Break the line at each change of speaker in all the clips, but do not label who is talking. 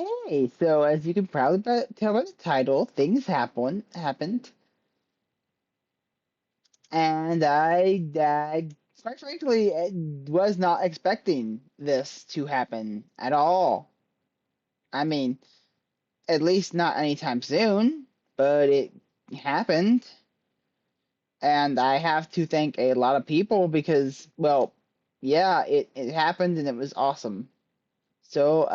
Okay, so as you can probably tell by the title, things happened, and I quite frankly was not expecting this to happen at all. I mean, at least not anytime soon, but it happened, and I have to thank a lot of people because, well, yeah, it happened and it was awesome. So,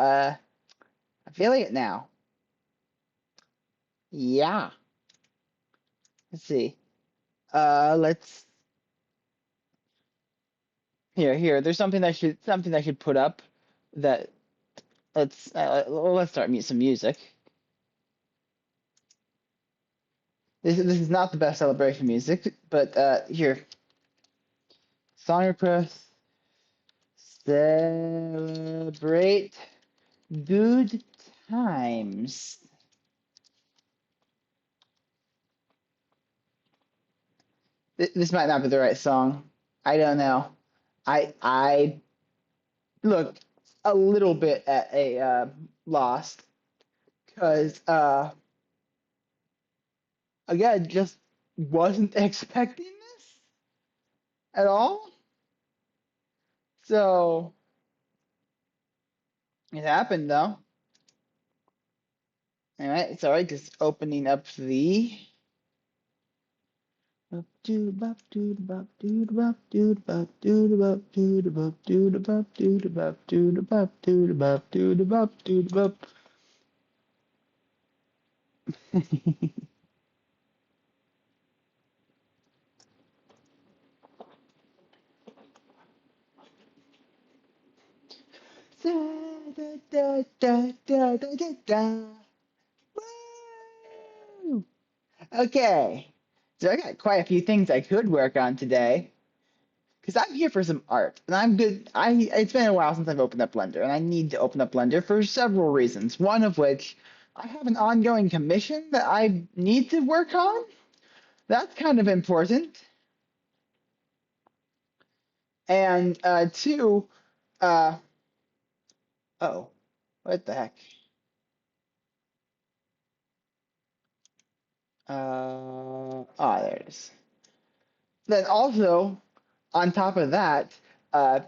I'm feeling it now. Yeah. Let's see. Let's here. There's something I should put up that let's start some music. This is not the best celebration music, but here song request celebrate good times. This might not be the right song. I don't know. I look a little bit at a lost because again just wasn't expecting this at all. So it happened though. All right, it's all right. Just opening up the. Bop doo bop doo bop doo bop doo bop doo bop doo bop doo bop doo bop doo bop doo bop doo bop doo bop. Da da da da da da da da. Woo! Okay, so I got quite a few things I could work on today. Because I'm here for some art, and I'm good. It's been a while since I've opened up Blender, and I need to open up Blender for several reasons. One of which, I have an ongoing commission that I need to work on. That's kind of important. And two, uh, oh, what the heck? There it is. Then also, on top of that, uh,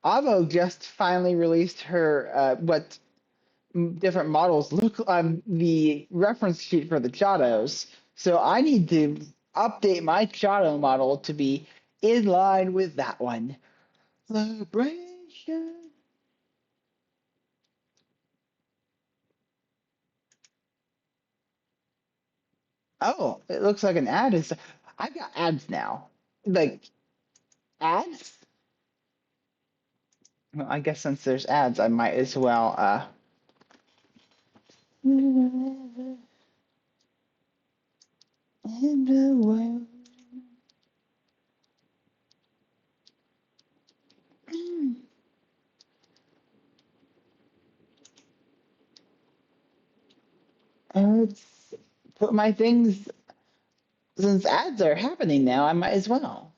Avo just finally released her what different models look the reference sheet for the Chatos. So I need to update my Chato model to be in line with that one. Celebration. Oh, it looks like an ad is. I've got ads now. Like ads? Well, I guess since there's ads, I might as well. In the world. Let's put my things since ads are happening now. I might as well.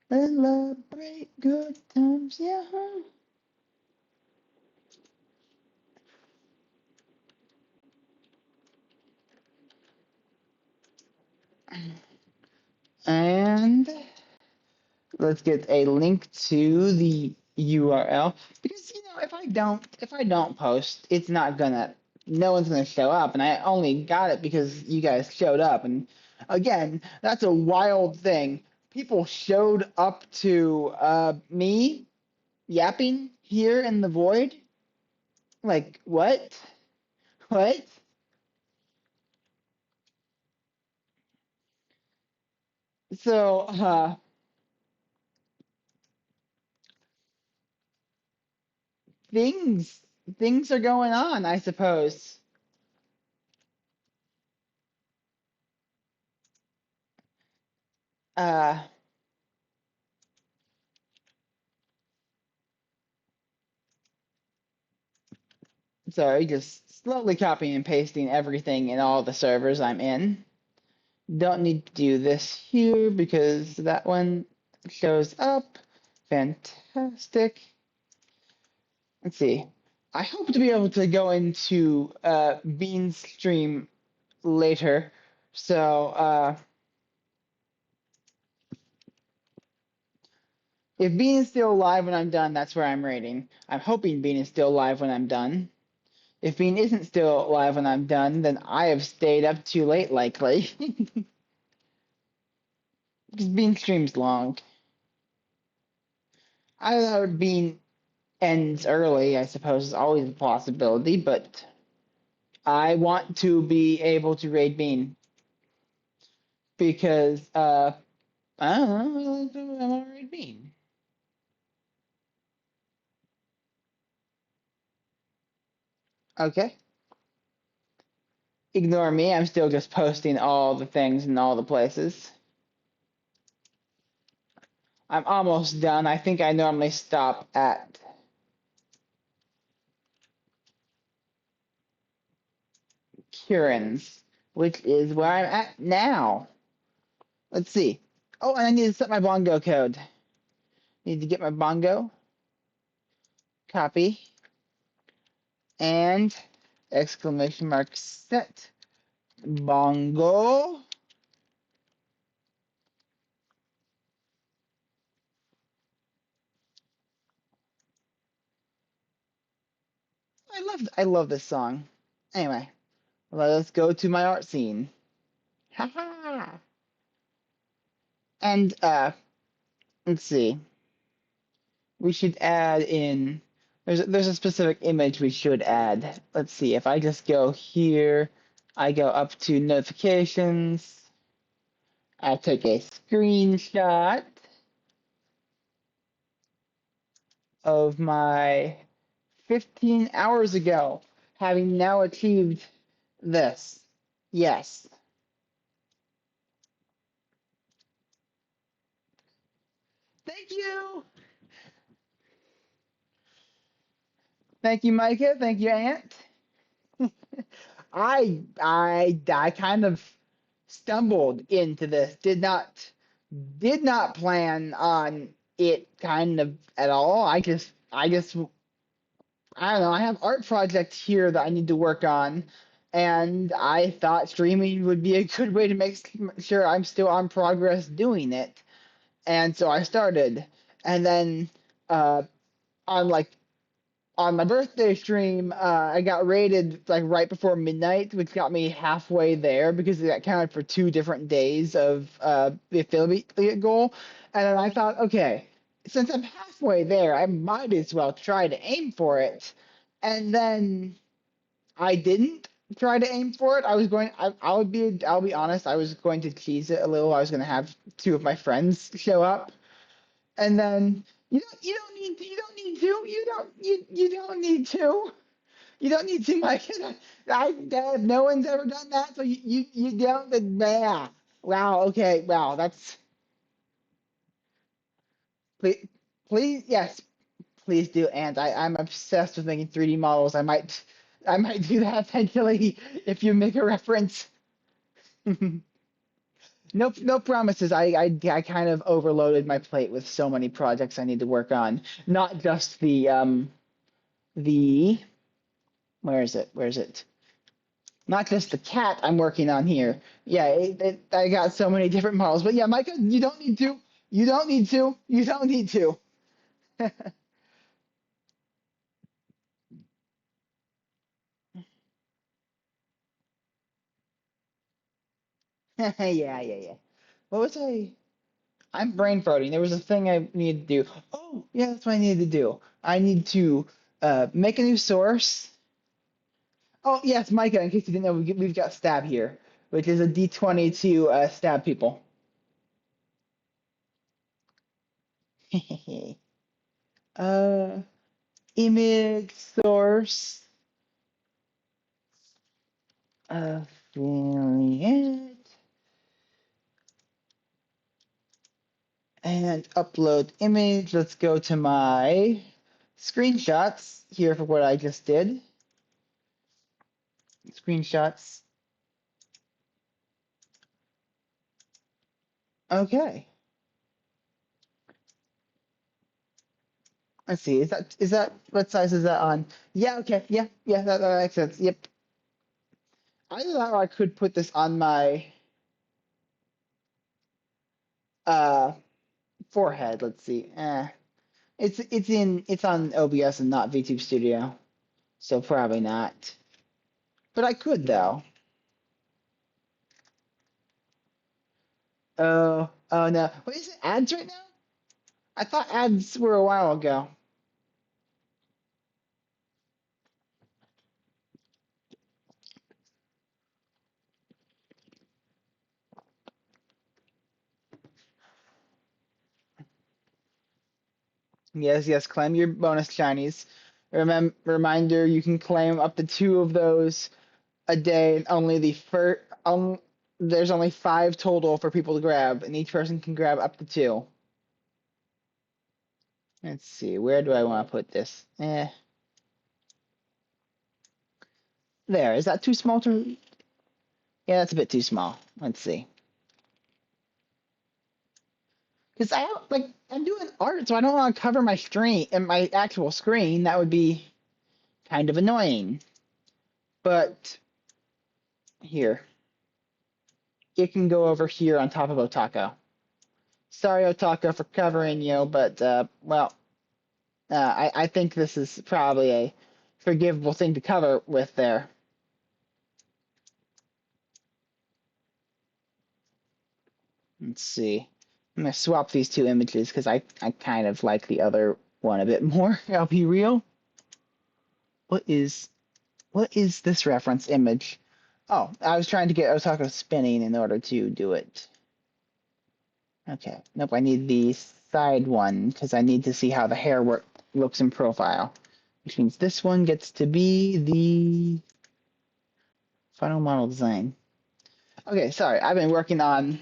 Celebrate good times, yeah. And let's get a link to the URL because if I don't post, it's not gonna no one's gonna show up, and I only got it because you guys showed up. And again, that's a wild thing. People showed up to me yapping here in the void. Like what? What? So things things are going on, I suppose. Uh, sorry, just slowly copying and pasting everything in all the servers I'm in. Don't need to do this here because that one shows up. Fantastic. Let's see. I hope to be able to go into Bean's stream later. So if Bean is still alive when I'm done, that's where I'm rating. I'm hoping Bean is still alive when I'm done. If Bean isn't still alive when I'm done, then I have stayed up too late, likely. Because Bean streams long. I thought Bean ends early, I suppose, is always a possibility, but I want to be able to raid Bean because I don't know, I want to raid Bean. Okay. Ignore me, I'm still just posting all the things in all the places. I'm almost done. I think I normally stop at Kieran's, which is where I'm at now. Let's see. Oh, and I need to set my bongo code. Need to get my bongo. Copy. And exclamation mark set. Bongo. I love this song. Anyway, let us go to my art scene. Haha. And let's see. We should add in. There's a specific image we should add. Let's see. If I just go here, I go up to notifications. I take a screenshot of my 15 hours ago, having now achieved this. Yes. Thank you. Thank you, Micah. Thank you, Aunt. I kind of stumbled into this. Did not plan on it kind of at all. I just I don't know. I have art project here that I need to work on, and I thought streaming would be a good way to make sure I'm still on progress doing it. And so I started, and then uh, on like on my birthday stream, I got rated like right before midnight, which got me halfway there because it counted for 2 different days of the affiliate goal. And then I thought, okay, since I'm halfway there, I might as well try to aim for it. And then I didn't try to aim for it. I was going. I'll be honest. I was going to tease it a little. I was going to have two of my friends show up, and then you don't need to. You don't need to, Mike. No one's ever done that, so you don't. Yeah. Wow. Okay. Wow. That's please, please yes, please do. And I'm obsessed with making 3D models. I might do that eventually if you make a reference. No promises. I kind of overloaded my plate with so many projects I need to work on. Not just the where is it? Where is it? Not just the cat I'm working on here. Yeah, I got so many different models. But yeah, Micah, you don't need to. You don't need to. You don't need to. Yeah, yeah, yeah. What was I? I'm brain farting. There was a thing I needed to do. Oh, yeah, that's what I needed to do. I need to make a new source. Oh, yes, Micah, in case you didn't know, we've got stab here, which is a D20 to stab people. uh, image source affiliate and upload image. Let's go to my screenshots here for what I just did. Screenshots. Okay. Let's see. Is that what size is that on? Yeah. Okay. Yeah. Yeah. That makes sense. Yep. Either that or I could put this on my uh forehead. Let's see. It's on OBS and not VTube Studio, so probably not. But I could though. Oh no. Wait, is it ads right now? I thought ads were a while ago. Yes, yes, claim your bonus shinies. Reminder, you can claim up to two of those a day, and only the first. There's only five total for people to grab, and each person can grab up to two. Let's see, where do I want to put this? There. Is that too small to? Yeah, that's a bit too small. Let's see. Because I don't like I'm doing art, so I don't want to cover my screen and my actual screen. That would be kind of annoying. But here, it can go over here on top of Otako. Sorry, Otako, for covering you, but well, I think this is probably a forgivable thing to cover with there. Let's see. I'm gonna swap these two images because I kind of like the other one a bit more. I'll be real. What is what is this reference image? Oh, I was trying to get Otako spinning in order to do it. Okay. Nope, I need the side one because I need to see how the hair looks in profile. Which means this one gets to be the final model design. Okay, sorry. I've been working on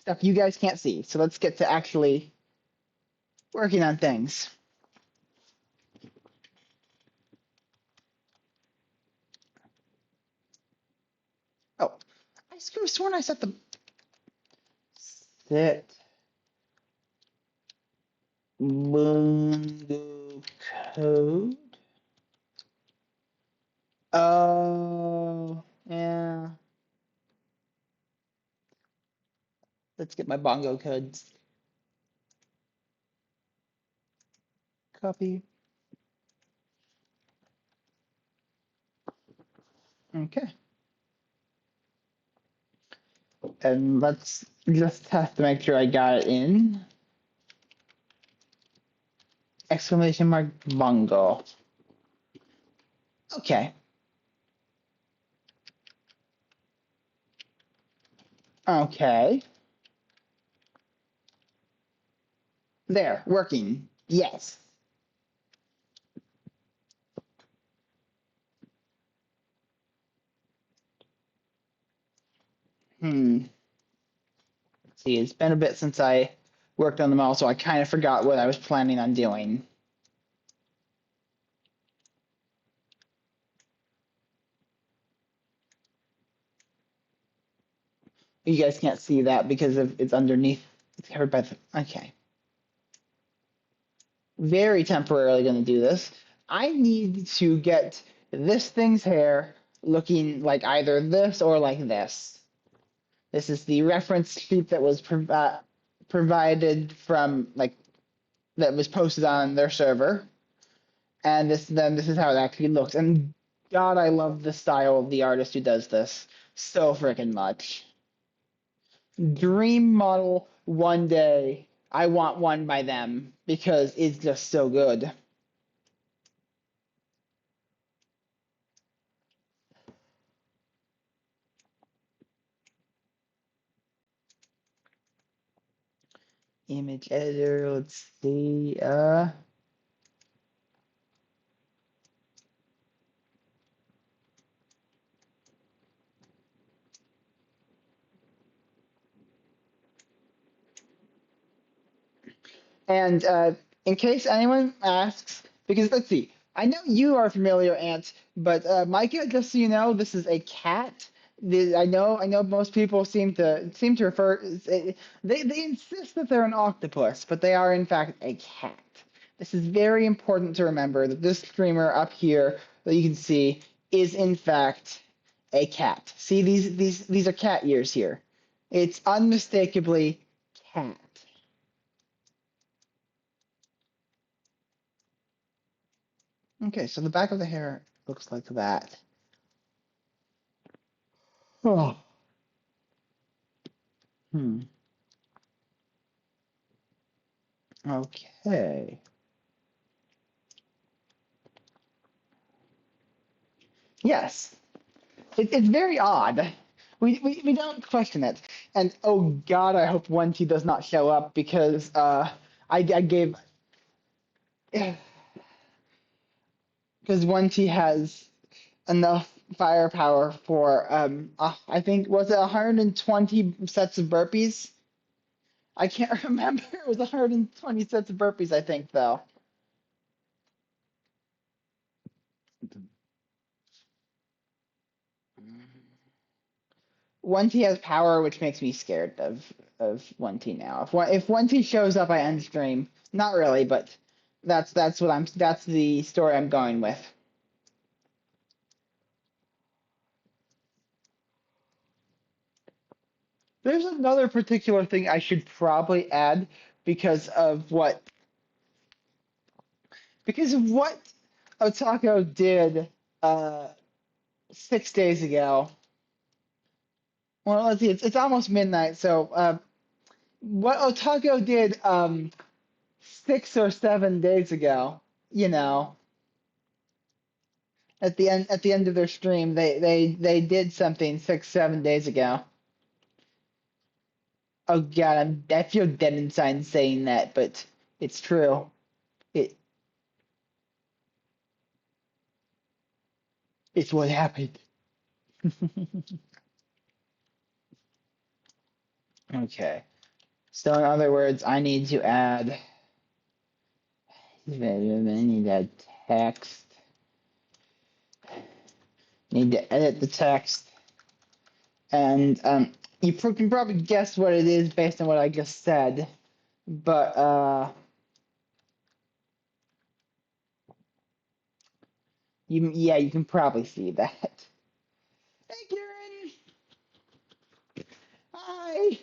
stuff you guys can't see. So let's get to actually working on things. Oh, I could have sworn I set the set Bungo code. Oh, yeah. Let's get my bongo codes. Copy. Okay. And let's just test to make sure I got it in. Exclamation mark bongo. Okay. Okay. There, working. Yes. See, it's been a bit since I worked on them all, so I kind of forgot what I was planning on doing. You guys can't see that because it's underneath. It's covered by the. Okay. Very temporarily going to do this. I need to get this thing's hair looking like either this or like this. This is the reference sheet that was provided from like that was posted on their server, and this is how it actually looks. And God, I love the style of the artist who does this so freaking much. Dream model one day. I want one by them because it's just so good. Image editor, let's see. And in case anyone asks, because let's see, I know you are familiar, Ant, but Micah, just so you know, this is a cat. I know most people seem to refer they insist that they're an octopus, but they are in fact a cat. This is very important to remember that this streamer up here that you can see is in fact a cat. See these are cat ears here. It's unmistakably cat. Okay, so the back of the hair looks like that. Oh. Hmm. Okay. Yes. It's very odd. We don't question it. And oh God, I hope 1T does not show up because I gave because 1T has enough firepower for I think was it 120 sets of burpees? I can't remember. It was 120 sets of burpees, I think, though. 1T has power, which makes me scared of 1T now. If 1T shows up, I end stream. Not really, but that's the story I'm going with. There's another particular thing I should probably add because of what Otako did uh 6 days ago. Well, let's see, it's almost midnight, so what Otako did 6 or 7 days ago, you know, at the end of their stream, they did something 6 7 days ago. Oh God, I feel dead inside saying that, but it's true. It it's what happened. Okay. So in other words, I need to add. I need to add text. Need to edit the text, and you can probably guess what it is based on what I just said. But you can probably see that. Hey, Karen. Hi.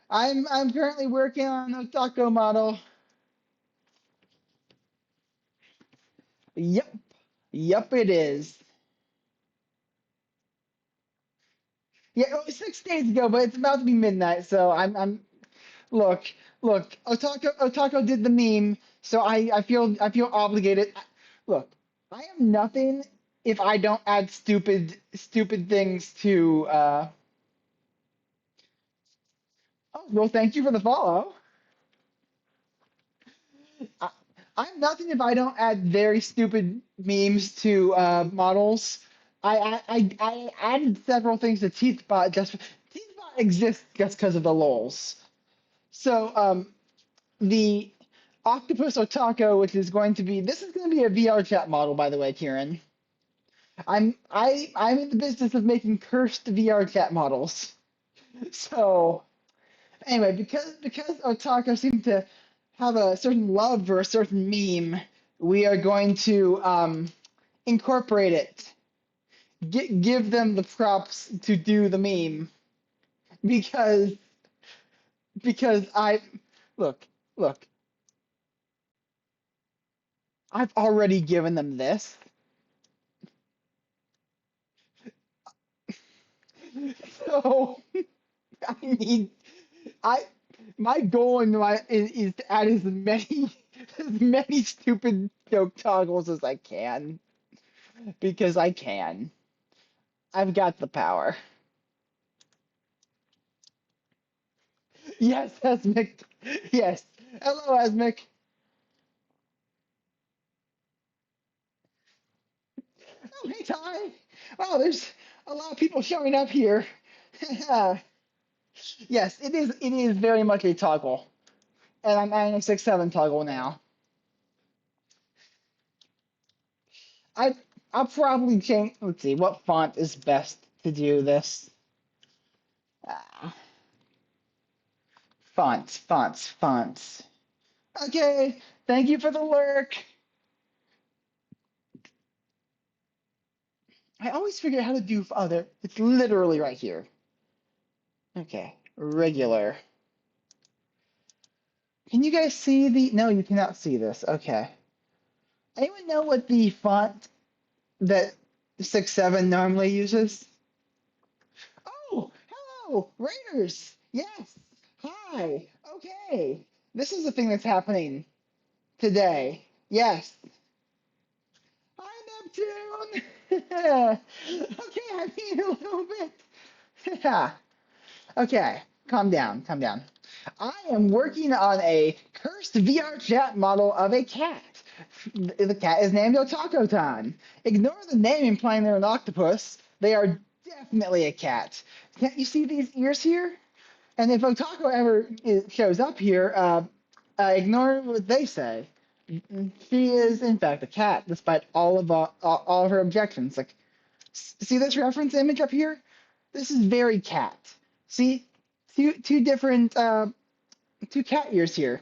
I'm currently working on a taco model. Yep. Yep, it is. Yeah, it was 6 days ago, but it's about to be midnight, so I'm look, look. Otako did the meme, so I feel obligated. Look, I am nothing if I don't add stupid things to oh, well, thank you for the follow. I, I'm nothing if I don't add very stupid memes to models. I added several things to TeethBot TeethBot exists just because of the lols. So the Octopus Otako, which is going to be this is going to be a VR chat model, by the way, Kieran. I'm in the business of making cursed VR chat models. So anyway, because Otaka seemed to have a certain love for a certain meme, we are going to incorporate it. Give them the props to do the meme because I look look I've already given them this, so I need I my goal in my is to add as many as many stupid joke toggles as I can because I can. I've got the power. Yes, Asmic. Yes. Hello, Asmic. Oh, hey, Ty. Oh, there's a lot of people showing up here. Yes, it is. It is very much a toggle, and I'm adding a 6/7 toggle now. I I'll probably change. Let's see, what font is best to do this? Uh, fonts. Okay. Thank you for the lurk. I always figure out how to do other. It's literally right here. Okay, regular. Can you guys see the? No, you cannot see this. Okay. Anyone know what the font that 6-7 normally uses? Oh, hello, Raiders. Yes. Hi. Okay. This is the thing that's happening today. Yes. Hi, Neptune. Okay, I mean a little bit. Yeah. Okay, calm down, calm down. I am working on a cursed VR chat model of a cat. The cat is named Otakotan. Ignore the name implying they're an octopus. They are definitely a cat. Can't you see these ears here? And if Otako ever shows up here, ignore what they say. She is, in fact, a cat, despite all of her objections. Like, see this reference image up here? This is very cat. See, two different two cat ears here.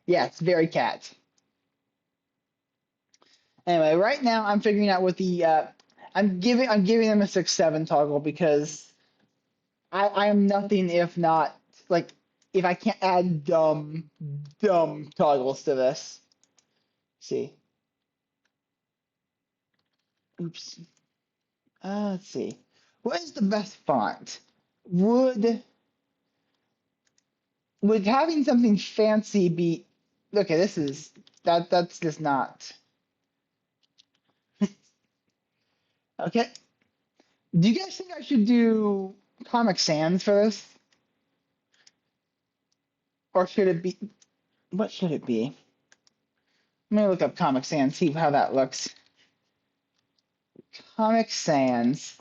Yeah, it's very cat. Anyway, right now I'm figuring out what the I'm giving them a 6-7 toggle because I am nothing if not like if I can't add dumb toggles to this. See. Oops. Let's see. What is the best font? Would would having something fancy be okay? That's just not okay. Do you guys think I should do Comic Sans for this, or should it be? What should it be? Let me look up Comic Sans, see how that looks. Comic Sans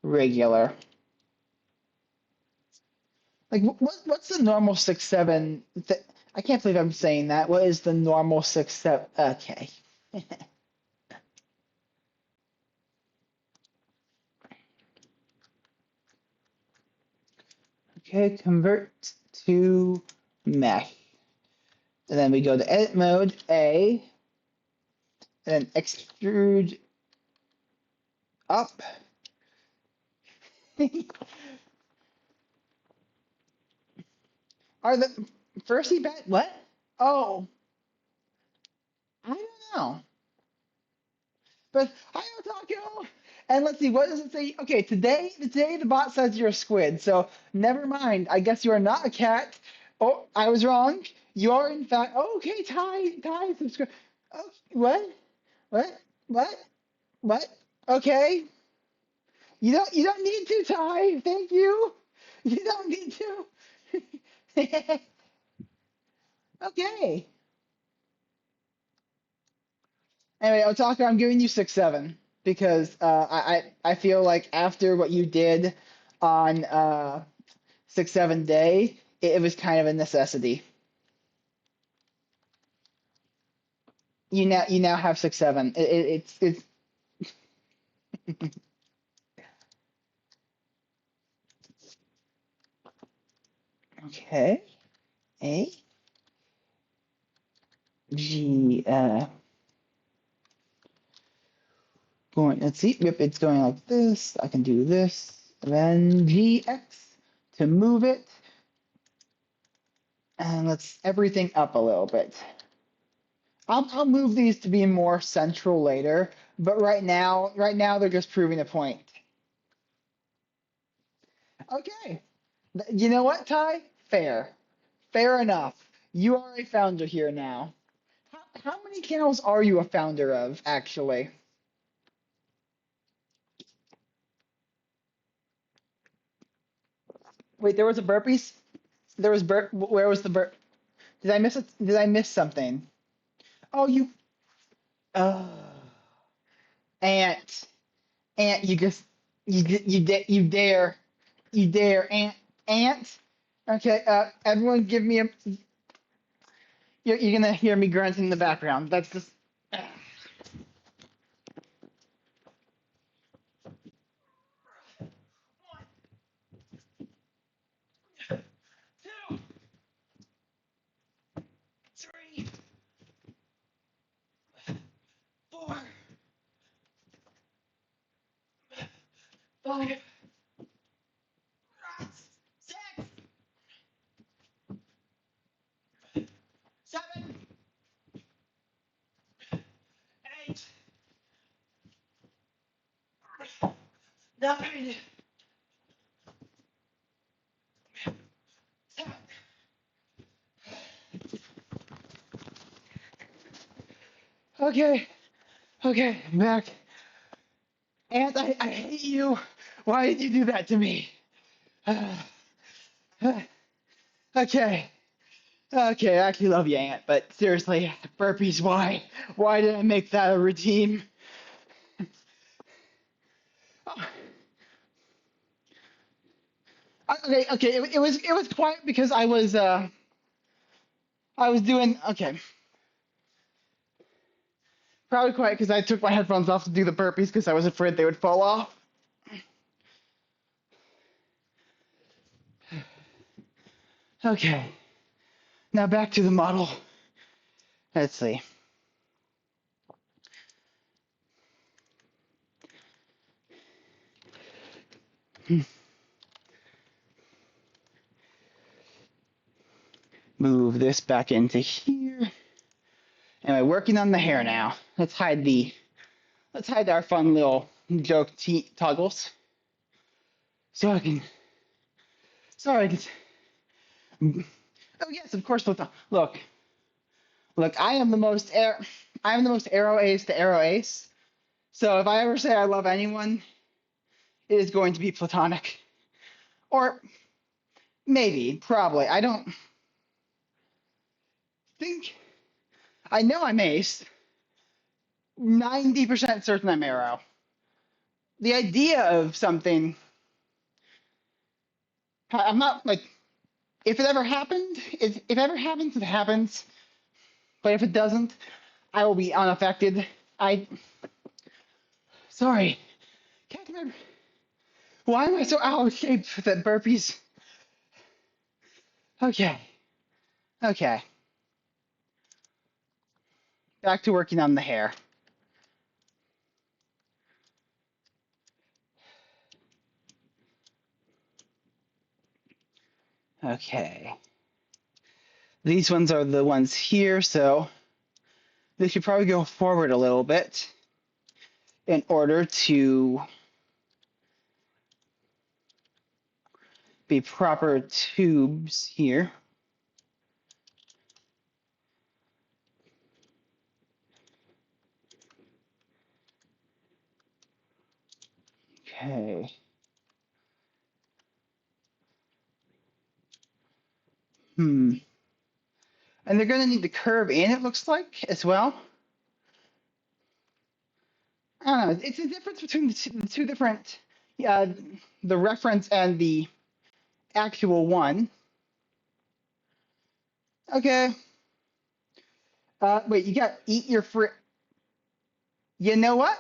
regular. Like what's the normal 6-7? I can't believe I'm saying that. What is the normal 6-7? Okay. Okay, convert to mesh. And then we go to edit mode, A, and then extrude up. Are the first event what? Oh, I don't know. But hi Otaku! And let's see, what does it say? Okay, today the bot says you're a squid, so never mind. I guess you are not a cat. Oh, I was wrong. You are in fact. Oh, okay, Ty, subscribe. Oh, what? What? What? What? Okay. You don't need to, Ty. Thank you. You don't need to. Okay. Anyway, Otaka, I'm giving you 6-7 because I feel like after what you did on 6-7 day, it was kind of a necessity. You now have 6-7. It's okay. A G going. Let's see. Yep, it's going like this. I can do this. Then GX to move it, and let's everything up a little bit. I'll move these to be more central later, but right now they're just proving a point. Okay. You know what, Ty? Fair. Fair enough. You are a founder here now. How many channels are you a founder of, actually? Wait, there was a burpees? There was where was the burp? Did I miss it? Did I miss something? Oh, you uh Ant. Ant, you just you dare Ant. Okay, everyone give me a you're gonna hear me grunting in the background. That's just 9, 7. Okay, okay, I'm back. And I hate you. Why did you do that to me? Okay. Okay, I actually love you, Ant, but seriously, burpees, why? Why did I make that a routine? Oh, okay, okay, it was quiet because I was doing okay. Probably quiet because I took my headphones off to do the burpees because I was afraid they would fall off. Okay, now back to the model. Let's see. Move this back into here. Am I working on the hair now? Let's hide our fun little joke toggles. So I can. Sorry. Oh yes, of course. Look, look. I am the most arrow ace to arrow ace. So if I ever say I love anyone, it is going to be platonic, or maybe, probably. I don't think. I know I'm ace. 90% certain I'm arrow. The idea of something. I'm not like. If it ever happened, if it ever happens, it happens. But if it doesn't, I will be unaffected. I. Sorry. Can't remember. Why am I so out of shape for the burpees? Okay. Okay. Back to working on the hair. Okay. These ones are the ones here, so they should probably go forward a little bit in order to be proper tubes here. Okay. Hmm. And they're going to need to curve in, it looks like, as well. I don't know. It's a difference between the two different, uh, the reference and the actual one. Okay. Wait, you got eat your fr. You know what?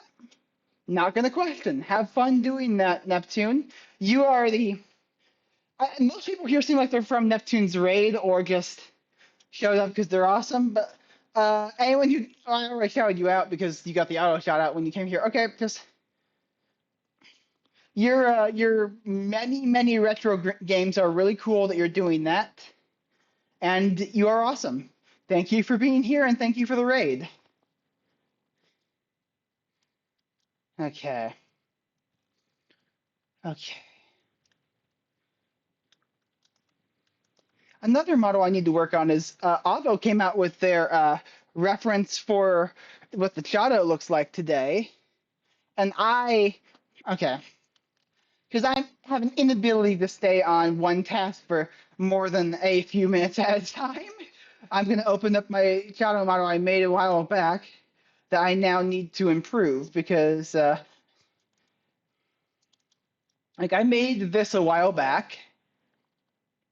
Not gonna question. Have fun doing that, Neptune. You are the. Most people here seem like they're from Neptune's raid or just showed up because they're awesome. But anyone who I already shouted you out because you got the auto shout out when you came here. Okay, just your many retro games are really cool that you're doing that, and you are awesome. Thank you for being here and thank you for the raid. Okay. Okay. Another model I need to work on is Avo came out with their reference for what the shadow looks like today, and okay, because I have an inability to stay on one task for more than a few minutes at a time. I'm gonna open up my shadow model I made a while back that I now need to improve because like I made this a while back.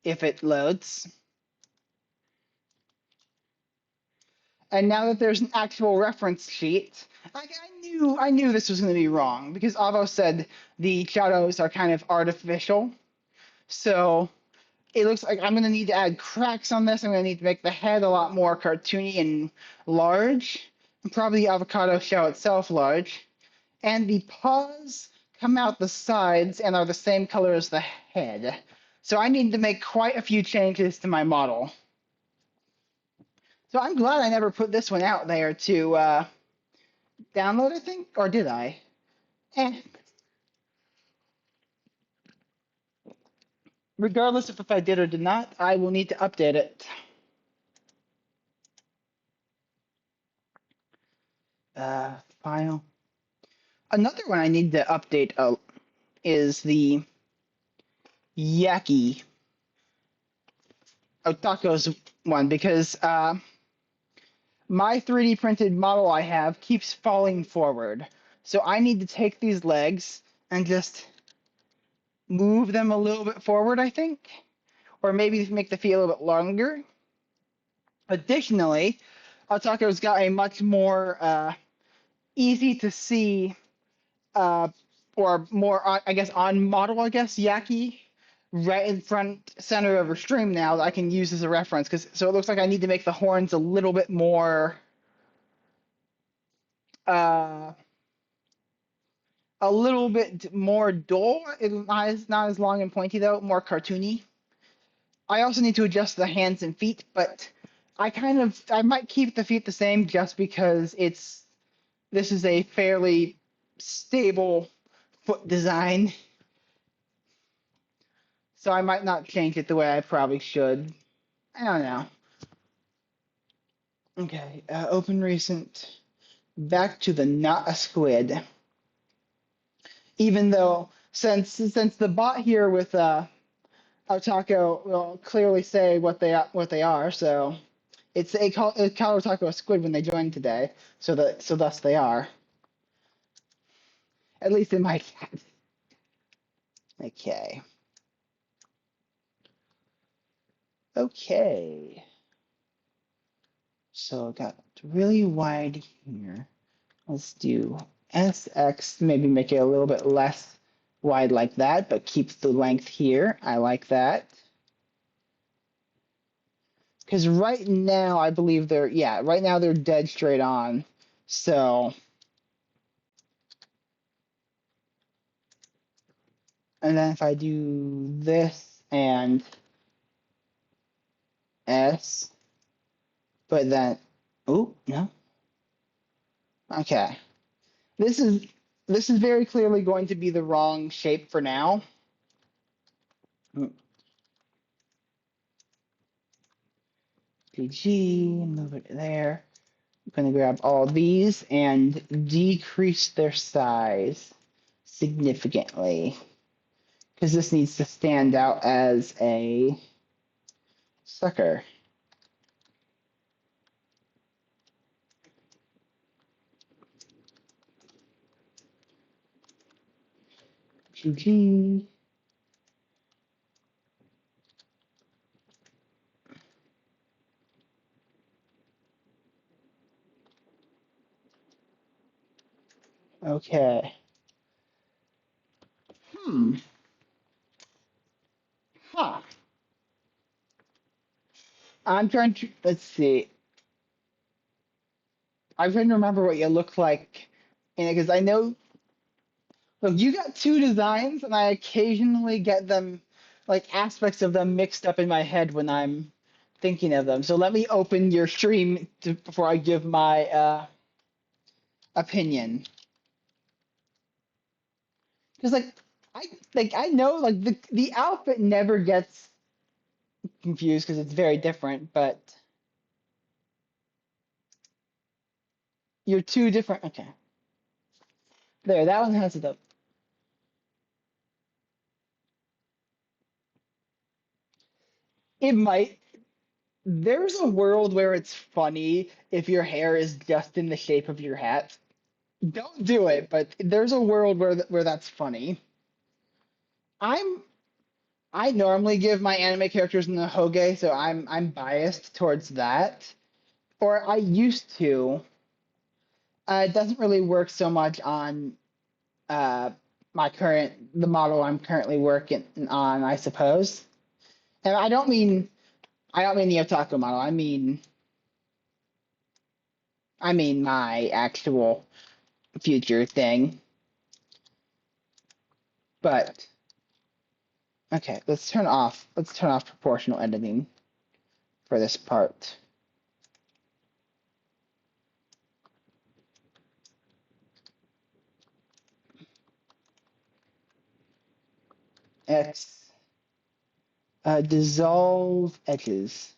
If it loads. And now that there's an actual reference sheet, I knew this was going to be wrong because Avo said the shadows are kind of artificial. So it looks like I'm going to need to add cracks on this. I'm going to need to make the head a lot more cartoony and large, and probably the avocado shell itself large. And the paws come out the sides and are the same color as the head. So I need to make quite a few changes to my model. So I'm glad I never put this one out there to download, I think, or did I? Eh. regardless of if I did or did not, I will need to update it. File. Another one I need to update is the Yaki Otako's one because my 3D printed model I have keeps falling forward. So I need to take these legs and just move them a little bit forward, I think, or maybe make the feet a little bit longer. Additionally, Otako's got a much more easy to see or more, I guess, on model, Yaki right in front center of her stream now that I can use as a reference. So it looks like I need to make the horns a little bit more, uh, dull. It's not as long and pointy though, more cartoony. I also need to adjust the hands and feet, but I might keep the feet the same just because this is a fairly stable foot design. So I might not change it the way I probably should. I don't know. Okay, open recent. Back to the not a squid. Even though since the bot here with Otako will clearly say what they are, so it called Otako a squid when they joined today, so thus they are. At least in my chat. Okay. Okay. So I got really wide here. Let's do SX, maybe make it a little bit less wide like that, but keeps the length here. I like that. Because right now, I believe right now they're dead straight on. So, and then if I do this and S, but then, oh, no. Okay. This is very clearly going to be the wrong shape for now. PG, move it there. I'm going to grab all these and decrease their size significantly because this needs to stand out as a sucker. GG. Okay. Huh. I'm trying to, let's see. I'm trying to remember what you look like. And because I know, look, you got two designs, and I occasionally get them, like aspects of them mixed up in my head when I'm thinking of them. So let me open your stream before I give my opinion. Because I know the outfit never gets confused because it's very different, but you're two different. Okay, there, that one has it up. It might. There's a world where it's funny if your hair is just in the shape of your hat. Don't do it, but there's a world where that's funny. I'm I normally give my anime characters in the Hoge, so I'm biased towards that. Or I used to. It doesn't really work so much on uh the model I'm currently working on, I suppose. And I don't mean the otaku model. I mean my actual future thing. But okay, let's turn off proportional editing for this part. X Dissolve edges.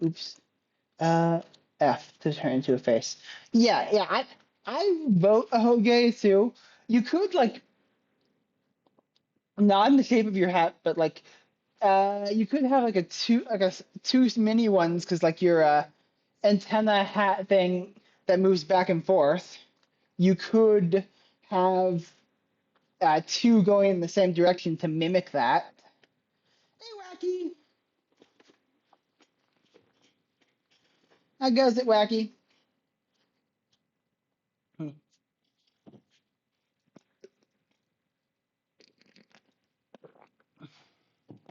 Oops. Uh, F to turn into a face. Yeah. I vote a Hoge too. You could like not in the shape of your hat, but like you could have like two mini ones because like your antenna hat thing that moves back and forth. You could have two going in the same direction to mimic that. Hey, Wacky, how goes it, Wacky? Hmm.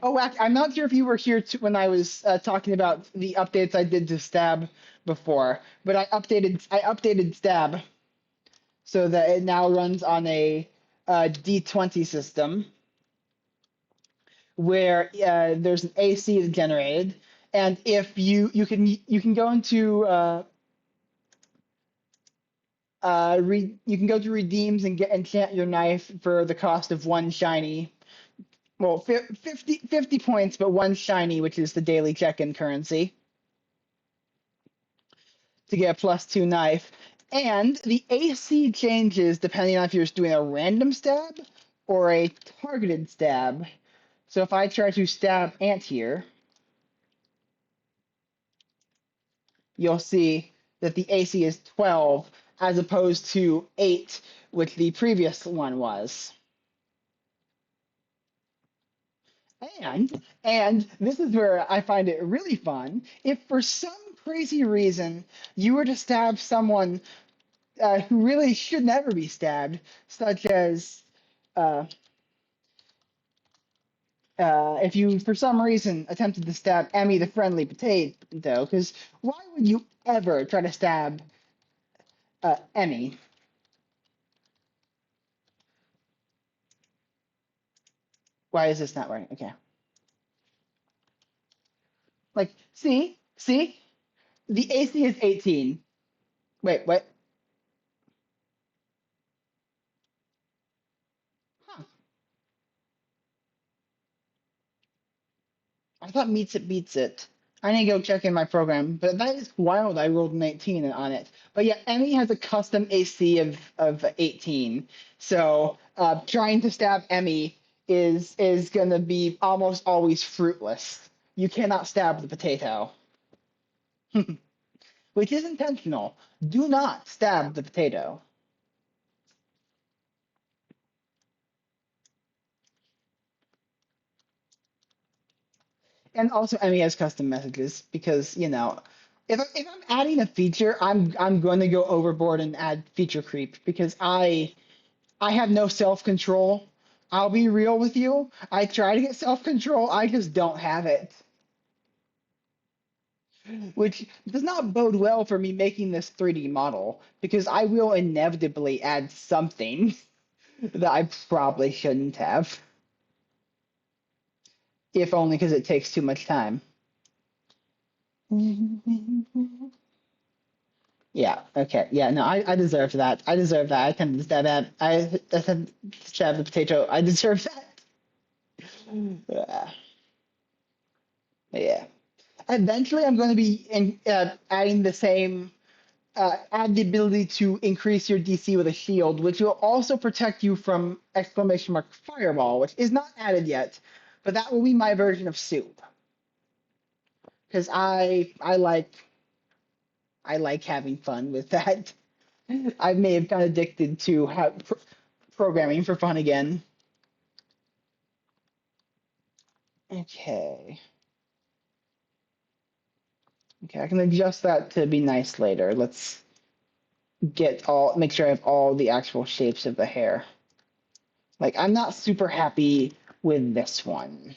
Oh, Wacky, I'm not sure if you were here when I was talking about the updates I did to Stab before, but I updated Stab so that it now runs on a D20 system where there's an AC generated, and if you can go into you can go to redeems and get enchant your knife for the cost of one shiny. Well, 50 points, but one shiny, which is the daily check-in currency, to get a +2 knife. And the AC changes depending on if you're just doing a random stab or a targeted stab. So if I try to stab Ant here, you'll see that the AC is 12 as opposed to 8, which the previous one was. And this is where I find it really fun. If for some crazy reason you were to stab someone who really should never be stabbed, such as uh, if you for some reason attempted to stab Emmy the friendly potato, because why would you ever try to stab Emmy? Why is this not working? Okay. Like, see, the AC is 18. Wait, what? Huh. I thought meets it beats it. I need to go check in my program, but that is wild. I rolled an 18 on it. But yeah, Emmy has a custom AC of 18. So trying to stab Emmy is gonna be almost always fruitless. You cannot stab the potato, which is intentional. Do not stab the potato. And also Emmy has custom messages because if I'm adding a feature, I'm going to go overboard and add feature creep because I have no self control. I'll be real with you. I try to get self control, I just don't have it, which does not bode well for me making this 3D model because I will inevitably add something that I probably shouldn't have, if only because it takes too much time. Yeah. Okay. Yeah. No. I deserve that. I deserve that. I tend to stab at. I tend to stab the potato. I deserve that. Yeah. Yeah. Eventually, I'm going to be adding the same. Add the ability to increase your DC with a shield, which will also protect you from exclamation mark fireball, which is not added yet, but that will be my version of soup because I like having fun with that. I may have got addicted to programming for fun again. Okay. Okay, I can adjust that to be nice later. Let's make sure I have all the actual shapes of the hair. Like, I'm not super happy with this one.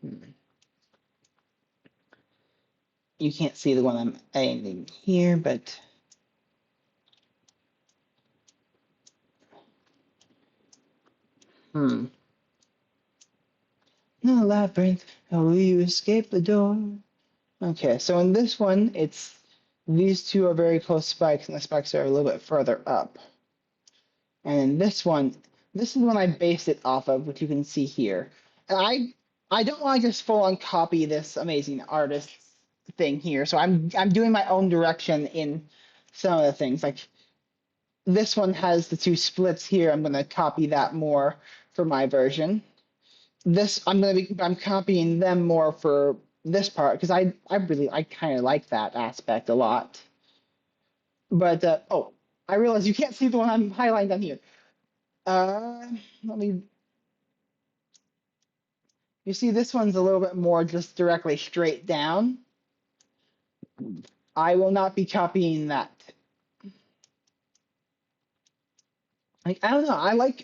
Hmm. You can't see the one I'm adding here, but Hmm. No labyrinth, how will you escape the door? Okay, so in this one, it's these two are very close spikes, and the spikes are a little bit further up. And in this one, this is one I based it off of, which you can see here. And I don't want to just full on copy this amazing artist thing here, so I'm doing my own direction in some of the things. Like this one has the two splits here. I'm gonna copy that more for my version. This I'm copying them more for this part because I kind of like that aspect a lot. But oh, I realize you can't see the one I'm highlighting down here. Uh, let me. You see, this one's a little bit more just directly straight down. I will not be copying that. Like I don't know.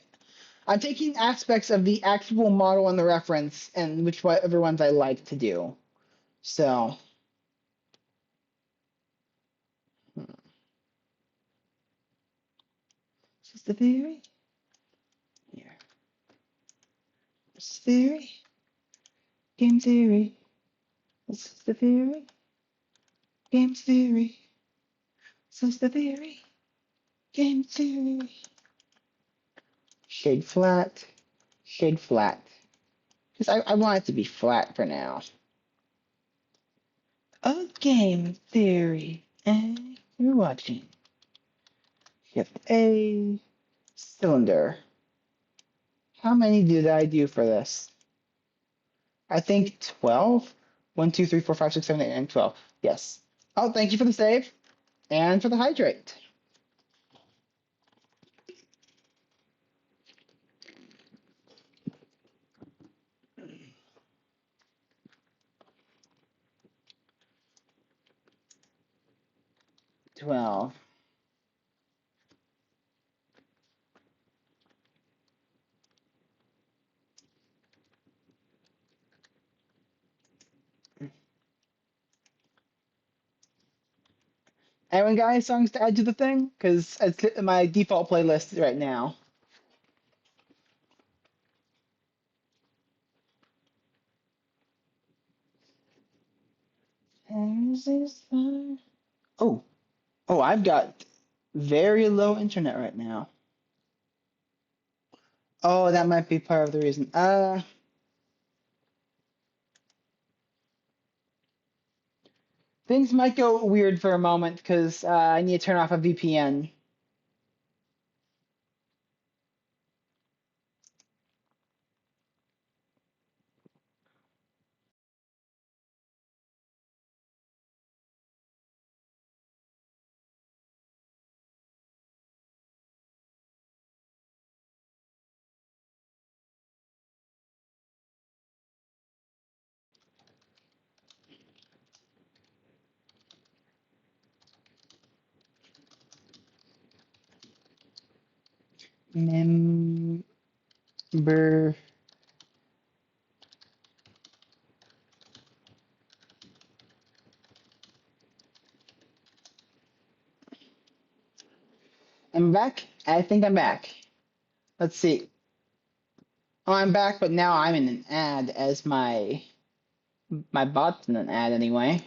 I'm taking aspects of the actual model and the reference and whichever ones I like to do. So, this is the theory. Here. This is theory. Game theory. This is the theory. Game theory. This is the theory. Game theory. Shade flat. Shade flat. Because I want it to be flat for now. A game theory. And you're watching. Shift A. Cylinder. How many did I do for this? I think 12. 1, 2, 3, 4, 5, 6, 7, 8, and 12. Yes. Oh, thank you for the save and for the hydrate. $12. Anyone got any songs to add to the thing? Because it's my default playlist right now. Oh, oh, I've got very low internet right now. Oh, that might be part of the reason. Things might go weird for a moment because I need to turn off a VPN. Member. I'm back. I think I'm back. Let's see. Oh, I'm back, but now I'm in an ad as my bot's in an ad anyway.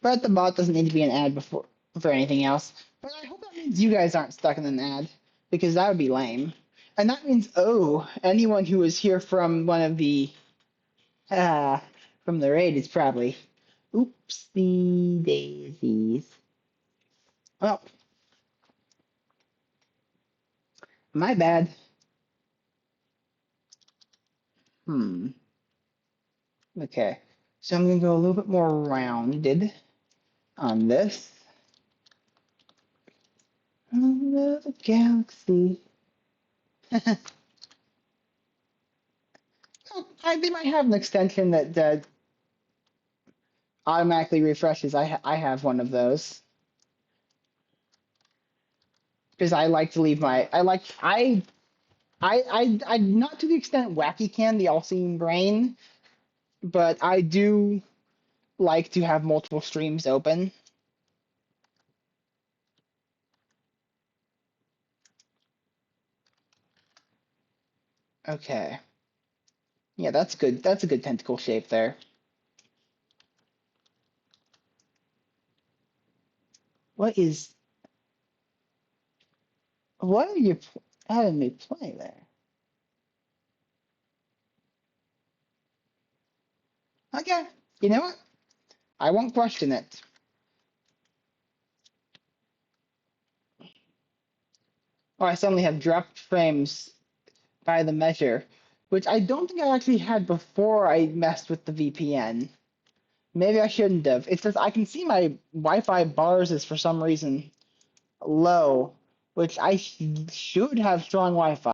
But the bot doesn't need to be an ad before for anything else. But I hope that means you guys aren't stuck in an ad because that would be lame. And that means anyone who was here from one of the from the raid is probably oopsie daisies. Well, my bad. Hmm. Okay. So I'm gonna go a little bit more rounded on this. Another galaxy. They might have an extension that automatically refreshes. I have one of those because I like to leave my I not to the extent Wacky can the all-seeing brain, but I do like to have multiple streams open. Okay. Yeah, that's good. That's a good tentacle shape there. What is? What are you having me play there? Okay. You know what? I won't question it. Oh, I suddenly have dropped frames by the measure, which I don't think I actually had before I messed with the VPN. Maybe I shouldn't have. It says I can see my Wi-Fi bars is for some reason low, which I should have strong Wi-Fi.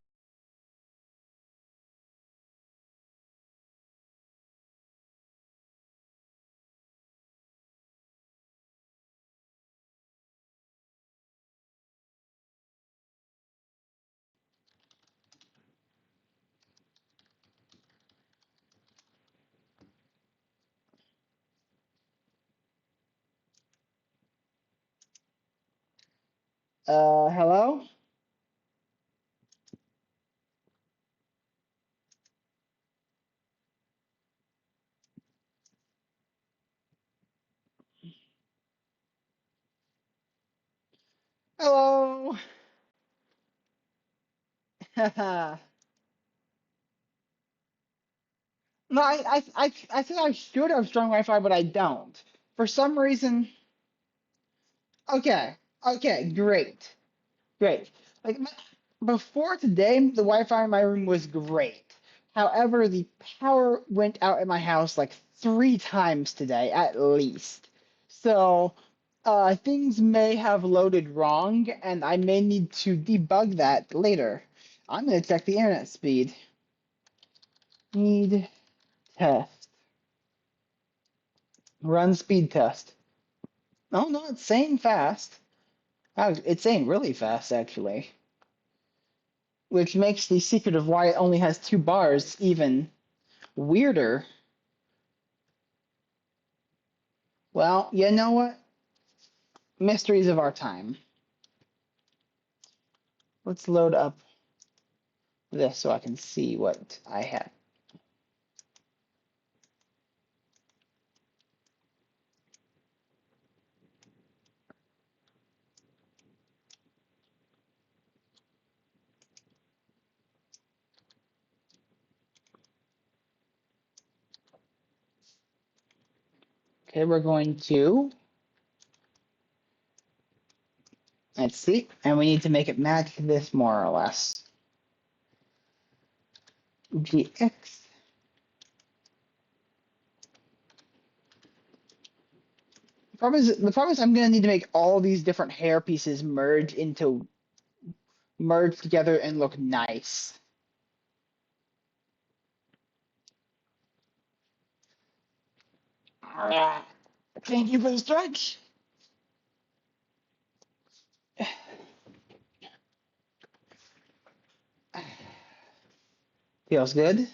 Hello? Hello? No, I said I should have strong Wi-Fi, but I don't. For some reason, okay, okay, great, great. Like before today, the Wi-Fi in my room was great. However, the power went out at my house like 3 times today, at least. So, things may have loaded wrong, and I may need to debug that later. I'm gonna check the internet speed. Need test. Run speed test. Oh no, it's saying fast. Oh, it's saying really fast actually, which makes the secret of why it only has 2 bars even weirder. Well, you know what? Mysteries of our time. Let's load up this so I can see what I have. Okay, we're going to, let's see, and we need to make it match this more or less. GX. The problem is I'm gonna need to make all these different hair pieces merge together and look nice. Thank you for the stretch. Feels good.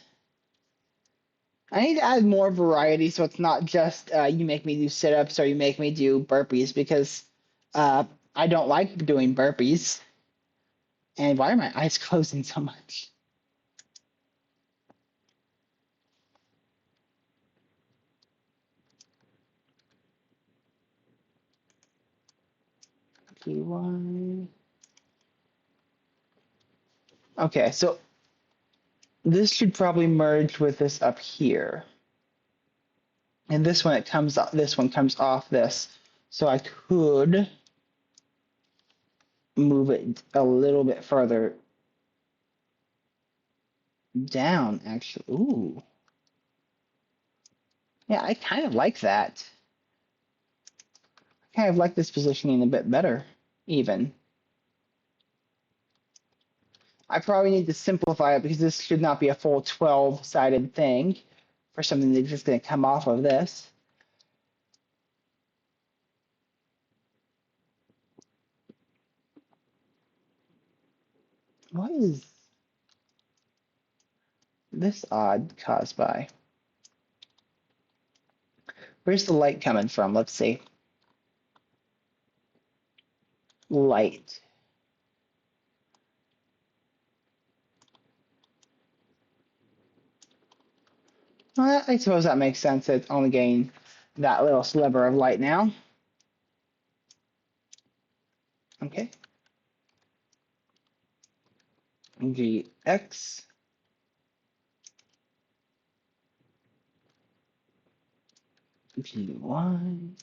I need to add more variety so it's not just you make me do sit-ups or you make me do burpees because uh, I don't like doing burpees. And why are my eyes closing so much? GY. Okay, so this should probably merge with this up here. And this one comes off this. So I could move it a little bit further down, actually. Ooh. Yeah, I kind of like that. I kind of like this positioning a bit better, even. I probably need to simplify it because this should not be a full 12-sided thing for something that's just going to come off of this. What is this odd caused by? Where's the light coming from? Let's see. Light. Well, I suppose that makes sense. It's only getting that little sliver of light now. Okay. GX. G1.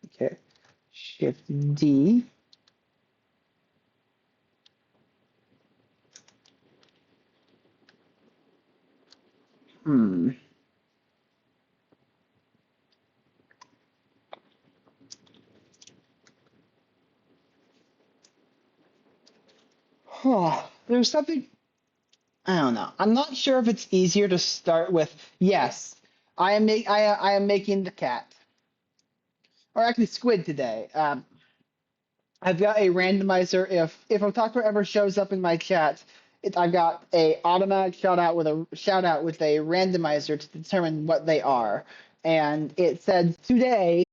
Okay. Shift D. Hmm. There's something, I don't know. I'm not sure if it's easier to start with. Yes, I am making the cat, or actually squid today. I've got a randomizer. If Otaku ever shows up in my chat, I've got a automatic shout out with a randomizer to determine what they are. And it said today